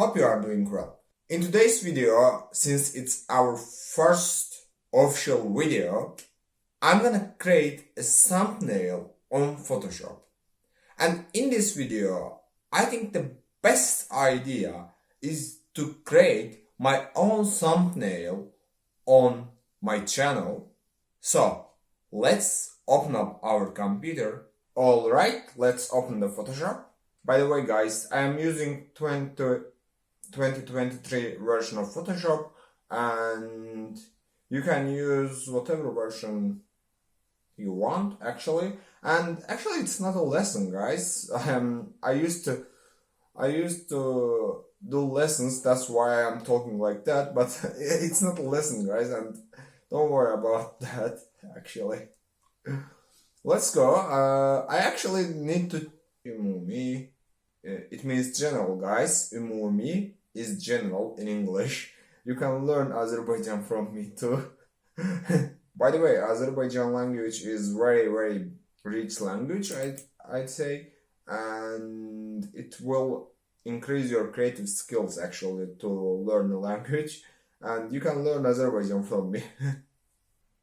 hope you are doing well. In today's video, since it's our first official video, I'm gonna create a thumbnail on Photoshop. And in this video, I think the best idea is to create my own thumbnail on my channel. So let's open up our computer. Alright, let's open the Photoshop. By the way guys, I am using 2023 version of Photoshop, and you can use whatever version you want actually. And actually it's not a lesson guys. I used to do lessons, that's why I'm talking like that, but it's not a lesson guys, and don't worry about that actually. Let's go. I actually need to umumi. It means general guys. Umumi is general in English. You can learn Azerbaijan from me too. By the way, Azerbaijan language is very rich language, I'd say, and it will increase your creative skills actually to learn the language, and you can learn Azerbaijan from me.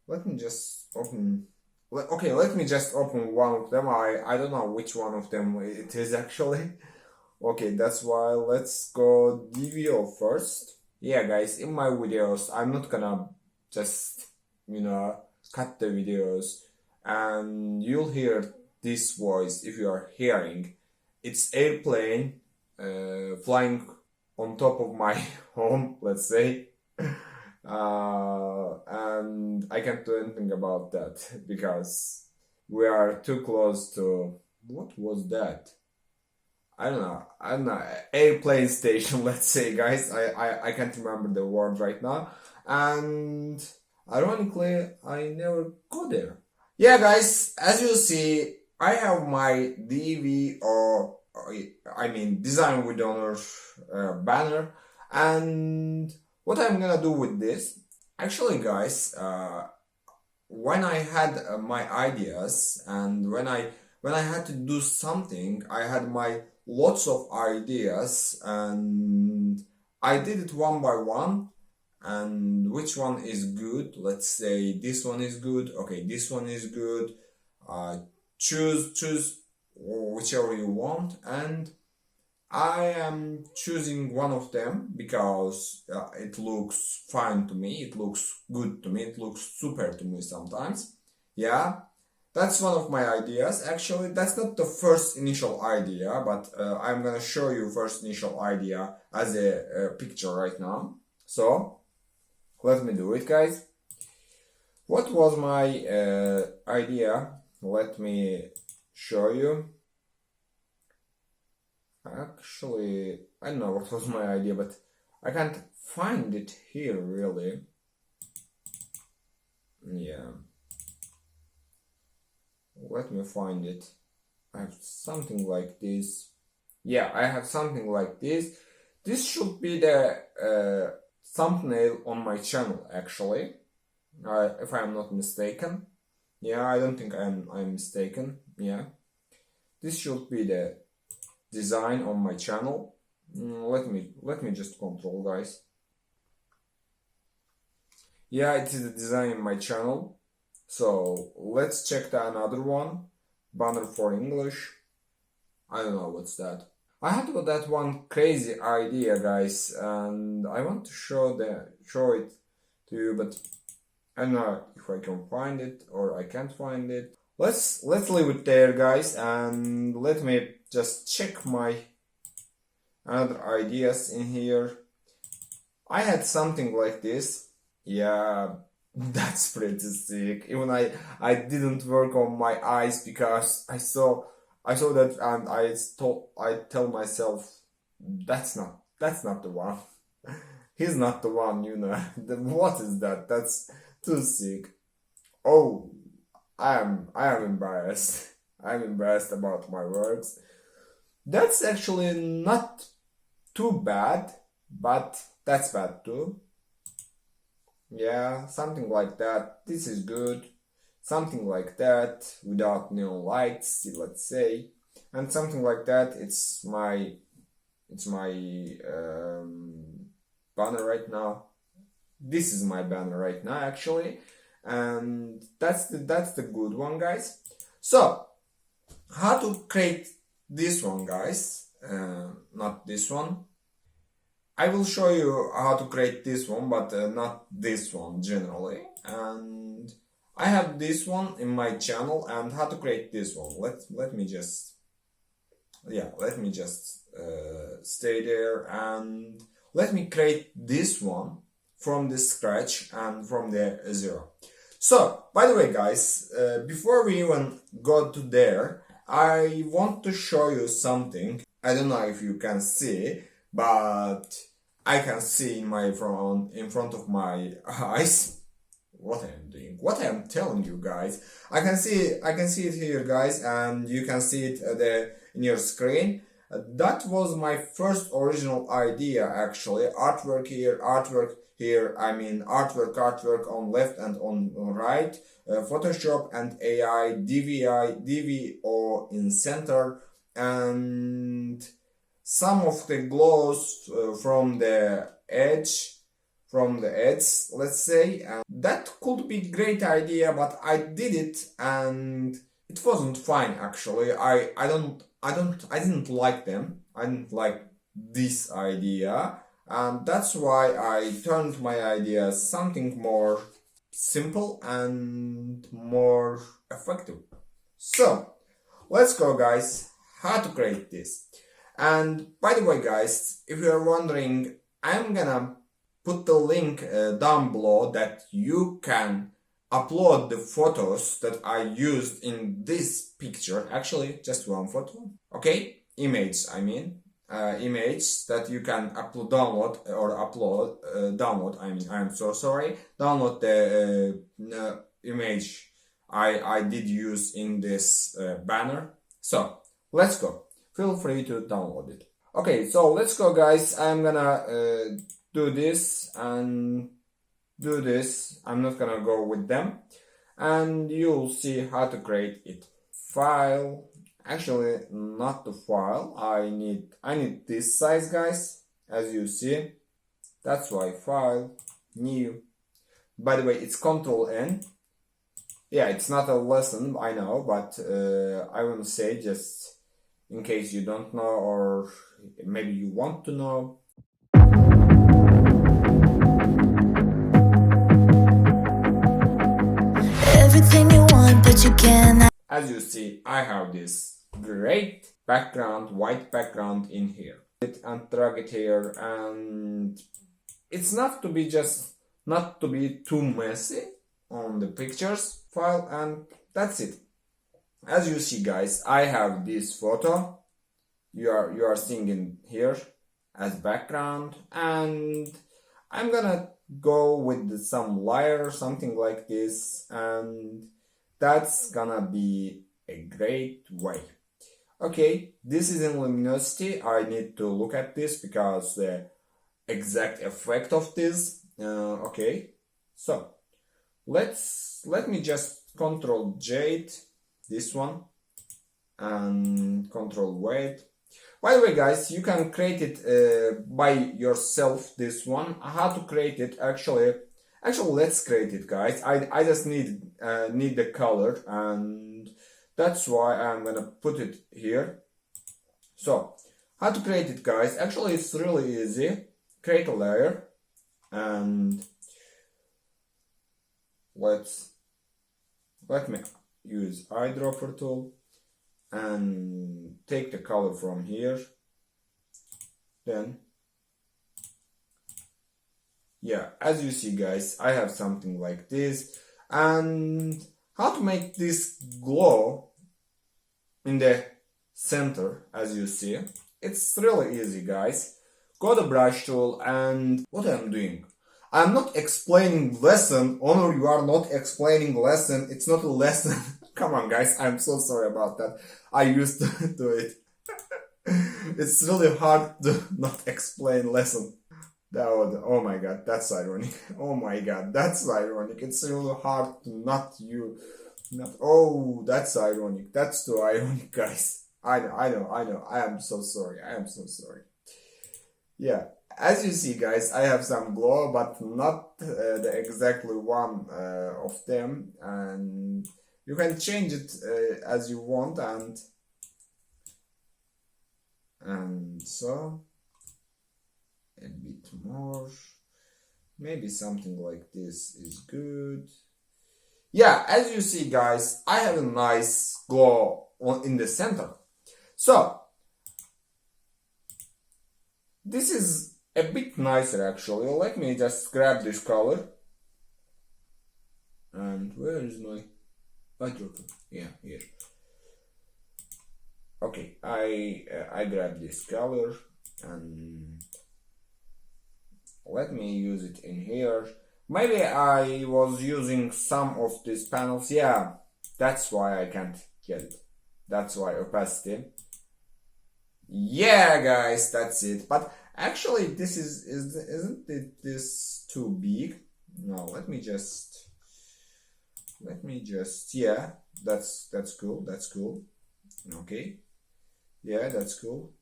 Let me just open. Okay, let me just open one of them. I don't know which one of them it is actually. Okay, that's why let's go DVO first. Yeah guys, in my videos I'm not gonna just cut the videos, and you'll hear this voice if you are hearing. It's airplane flying on top of my home, let's say. And I can't do anything about that because we are too close to, what was that? I don't know, airplane station, let's say guys. I can't remember the word right now, and ironically I never go there. Yeah guys, as you see, I have my Design with Honor banner, and what I'm gonna do with this, actually guys, when I had my ideas, and when I had to do something, I had my lots of ideas, and I did it one by one. And which one is good? Let's say this one is good. Okay, this one is good. Choose whichever you want, and I am choosing one of them because it looks fine to me, it looks good to me, it looks super to me sometimes. Yeah, that's one of my ideas. Actually, that's not the first initial idea, but I'm gonna show you first initial idea as a picture right now. So let me do it guys. What was my idea? Let me show you. Actually, I don't know what was my idea, but I can't find it here really. Yeah, let me find it. I have something like this. Yeah, I have something like this. This should be the thumbnail on my channel actually, if I'm not mistaken. Yeah, I don't think I'm mistaken. Yeah, this should be the design on my channel. Let me just control guys. Yeah, it is the design in my channel. So let's check the another one, banner for English. I don't know what's that. I had that one crazy idea guys, and I want to show it to you, but I don't know if I can find it or I can't find it. Let's leave it there guys, and let me just check my other ideas in here. I had something like this. Yeah, that's pretty sick. Even I didn't work on my eyes because I saw that, and I tell myself that's not the one. He's not the one, what is that? That's too sick. Oh, I am embarrassed. I'm embarrassed about my works. That's actually not too bad, but that's bad too. Yeah, something like that. This is good. Something like that without neon lights, let's say. And something like that, it's my It's my banner right now. This is my banner right now, actually, and that's the good one, guys. So how to create this one, guys? Not this one. I will show you how to create this one, but not this one generally. And I have this one in my channel, and how to create this one. Let me just stay there, and let me create this one from the scratch and from the zero. So, by the way, guys, before we even go to there, I want to show you something. I don't know if you can see, but I can see in front of my eyes what I am doing, what I am telling you, guys. I can see it here, guys, and you can see it in your screen. That was my first original idea, actually. Artwork here, I mean artwork on left and on right, Photoshop and AI, DVO in center, and some of the glows from the edge, let's say. And that could be great idea, but I did it and it wasn't fine, actually. I didn't like them. I didn't like this idea, and that's why I turned my idea something more simple and more effective. So let's go, guys, how to create this. And by the way, guys, if you're wondering, I'm gonna put the link down below that you can upload the photos that I used in this picture. Actually, just one photo. Okay, image, I mean. Image that you can download. I mean, I'm so sorry. Download the image I did use in this banner. So let's go. Feel free to download it. Okay, so let's go, guys. I'm gonna do this and do this. I'm not gonna go with them, and you'll see how to create it. File. Actually, not the file. I need this size, guys, as you see. That's why file, new. By the way, it's Control N. Yeah, it's not a lesson, I know, but I will say just in case you don't know, or maybe you want to know. Everything you want, but you can't. As you see, I have this great background, white background in here. And drag it here, and it's not to be too messy on the pictures file, and that's it. As you see, guys, I have this photo you are seeing in here as background, and I'm gonna go with some layer, something like this, and that's gonna be a great way. Okay, this is in luminosity. I need to look at this because the exact effect of this. Okay, so let me just Control J this one and Control Weight. By the way, guys, you can create it by yourself. This one, how to create it? Actually, let's create it, guys. I just need the color, and that's why I'm gonna put it here. So, how to create it, guys? Actually, it's really easy. Create a layer, and let me use eyedropper tool and take the color from here. Then, yeah, as you see, guys, I have something like this. And how to make this glow in the center, as you see, it's really easy, guys. Go to brush tool, and what I'm doing, I'm not explaining lesson. Honor, you are not explaining lesson. It's not a lesson. Come on, guys, I'm so sorry about that. I used to do it. It's really hard to not explain lesson. Oh my god, that's ironic. Oh my god, that's ironic. It's really hard to oh, that's ironic. That's too ironic, guys. I know. I am so sorry. Yeah, as you see, guys, I have some glow, but not the exactly one of them, and you can change it as you want, and so a bit more, maybe something like this is good. Yeah, as you see, guys, I have a nice glow in the center. So this is a bit nicer actually. Let me just grab this color. And where is my backdrop? Yeah, here. Okay, I grab this color and let me use it in here. Maybe I was using some of these panels. Yeah, that's why I can't get it. That's why opacity. Yeah, guys, that's it. But actually, this isn't it this too big? No, let me just. Yeah, that's cool. That's cool. Okay. Yeah, that's cool.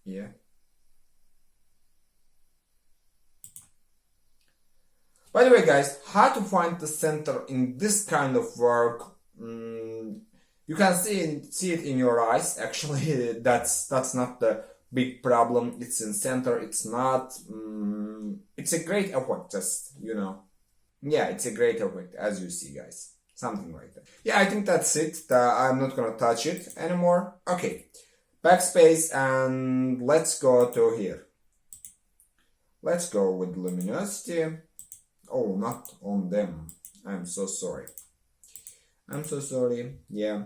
Yeah. By the way, guys, how to find the center in this kind of work? You can see it in your eyes. Actually, that's not the big problem. It's in center. It's not. It's a great effect. Just yeah, it's a great effect as you see, guys. Something like that. Yeah, I think that's it. I'm not gonna touch it anymore. Okay, backspace and let's go to here. Let's go with luminosity. Oh, not on them. I'm so sorry. Yeah.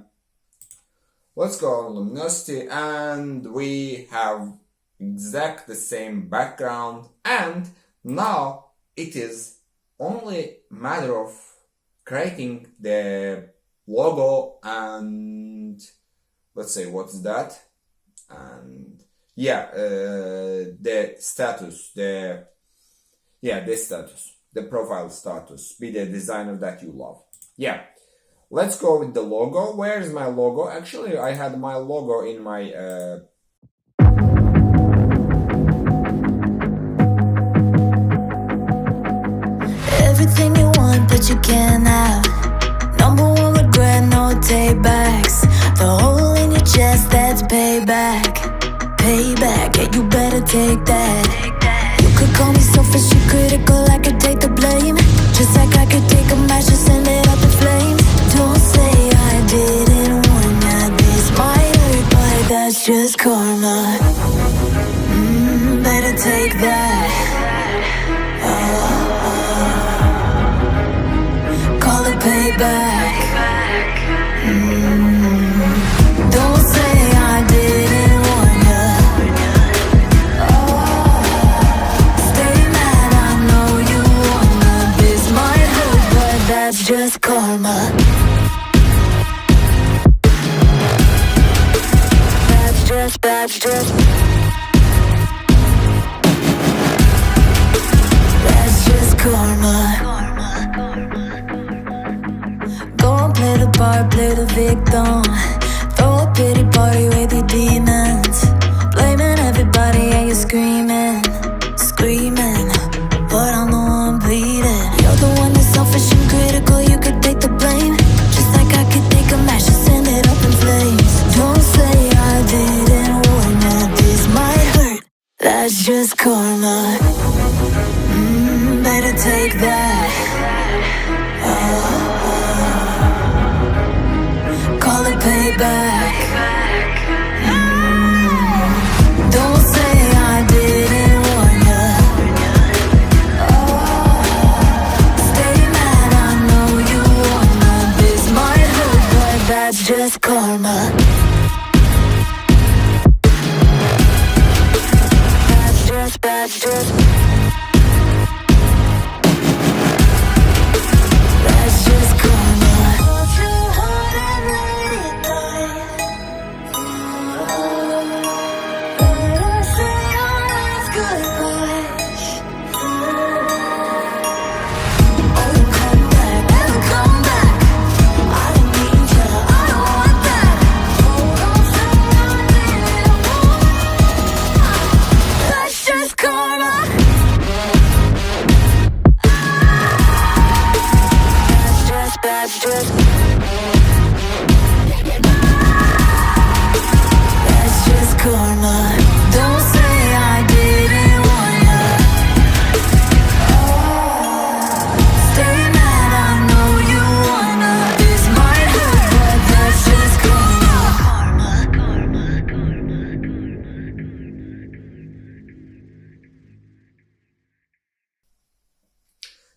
Let's go on luminosity and we have exact the same background, and now it is only matter of creating the logo and let's say what's that, and yeah, the status, the status, the profile status, be the designer that you love. Yeah, let's go with the logo. Where is my logo? Actually, I had my logo in my Everything you want, but you can't have. Number one regret, no takebacks. The hole in your chest, that's payback. Payback, yeah, you better take that. You could call me selfish, you critical, I could take the blame. Just like I could take a match and send it up in flames. Don't say I didn't warn ya, this might hurt, but that's just karma. Better take that. Call it payback. Don't say I didn't warn ya. Stay mad, I know you wanna. This might hurt, but that's just karma. That's just karma. Play the part, play the victim. Throw a pity party with your demons. Blaming everybody and you're screaming. But I'm the one bleeding. You're the one that's selfish and critical, you could take the blame. Just like I could take a match and send it up in flames. Don't say I didn't warn ya, this might hurt. That's just karma. Better take that. Call it payback. Don't say I didn't warn ya. Stay mad, I know you wanna. This might hurt, but that's just karma. That's just karma.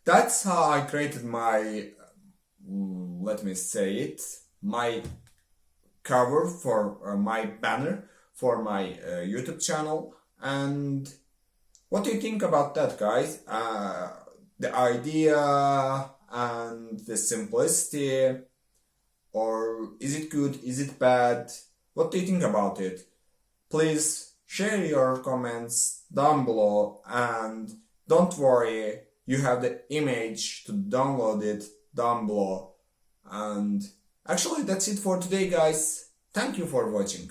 that's how I created my, let me say it, my cover for my banner for my YouTube channel. And what do you think about that, guys? The idea and the simplicity, or is it good? Is it bad? What do you think about it? Please share your comments down below, and don't worry, you have the image to download it down below. And actually, that's it for today, guys. Thank you for watching.